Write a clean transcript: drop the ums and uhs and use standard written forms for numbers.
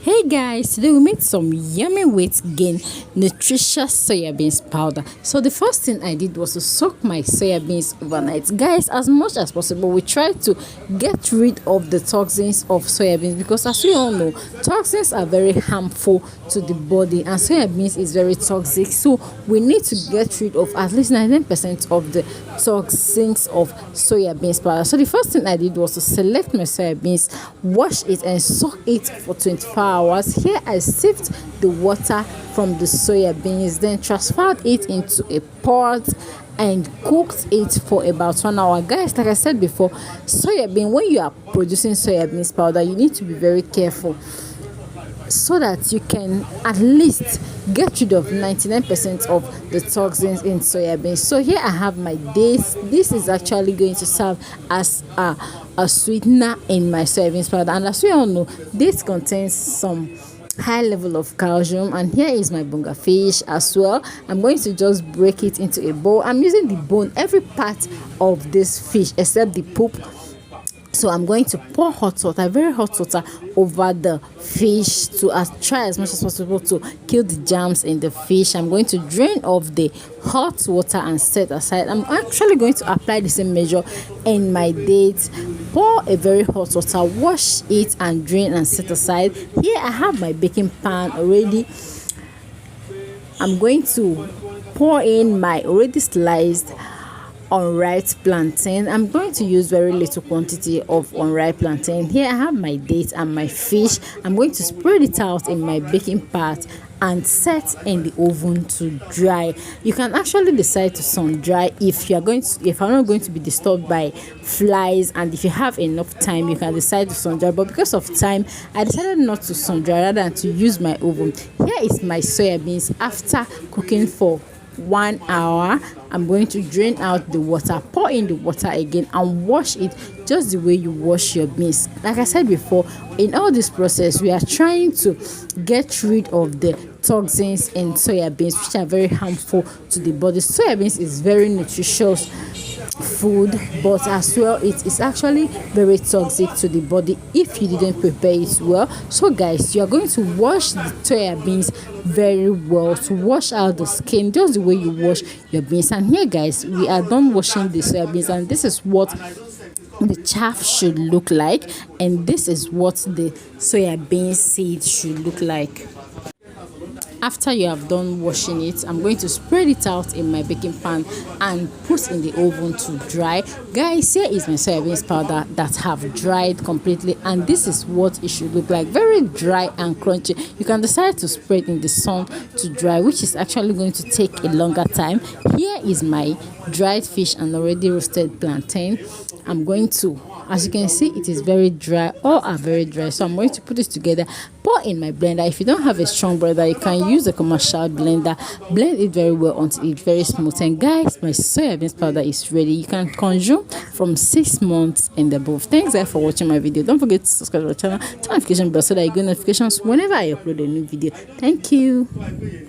Hey guys, today we made some yummy weight gain nutritious soybeans powder. So the first thing I did was to soak my soybeans overnight. Guys, as much as possible, we try to get rid of the toxins of soybeans because as we all know, toxins are very harmful to the body and soybeans is very toxic. So we need to get rid of at least 99% of the toxins of soybeans powder. So the first thing I did was to select my soybeans, wash it and soak it for 24 hours. Here I sieved the water from the soya beans, then transferred it into a pot and cooked it for about 1 hour. Guys, like I said before, soya bean, when you are producing soya beans powder, you need to be very careful so that you can at least get rid of 99% of the toxins in soya beans. So here I have my dates. This is actually going to serve as a sweetener in my soybeans powder, and as we all know, this contains some high level of calcium. And here is my bunga fish as well. I'm going to just break it into a bowl. I'm using the bone, every part of this fish except the poop. So I'm going to pour hot water, very hot water, over the fish to try as much as possible to kill the germs in the fish. I'm going to drain off the hot water and set aside. I'm actually going to apply the same measure in my dates. Pour a very hot water, wash it and drain and set aside. Here I have my baking pan already. I'm going to pour in my already sliced unripe plantain. I'm going to use very little quantity of unripe plantain. Here I have my dates and my fish. I'm going to spread it out in my baking pot and set in the oven to dry. You can actually decide to sun dry if you're not going to be disturbed by flies, and if you have enough time you can decide to sun dry, but because of time I decided not to sun dry rather than to use my oven. Here is my soya beans after cooking for 1 hour. I'm going to drain out the water, pour in the water again and wash it just the way you wash your beans. Like I said before, in all this process we are trying to get rid of the toxins in soya beans, which are very harmful to the body. Soya beans is very nutritious food, but as well it is actually very toxic to the body if you didn't prepare it well. So guys, you are going to wash the soya beans very well to wash out the skin just the way you wash your beans. And here guys, we are done washing the soya beans, and this is what the chaff should look like, and this is what the soya bean seed should look like. After you have done washing it, I'm going to spread it out in my baking pan and put in the oven to dry. Guys, here is my soybeans powder that have dried completely, and this is what it should look like, very dry and crunchy. You can decide to spread in the sun to dry, which is actually going to take a longer time. Here is my dried fish and already roasted plantain. I'm going to, as you can see, it is very dry, all are very dry, so I'm going to put it together, pour in my blender. If you don't have a strong blender, you can use a commercial blender. Blend it very well until it's very smooth. And guys, my soybeans powder is ready. You can consume from 6 months and above. Thanks guys for watching my video. Don't forget to subscribe to our channel, turn notification bell so that you get notifications whenever I upload a new video. Thank you.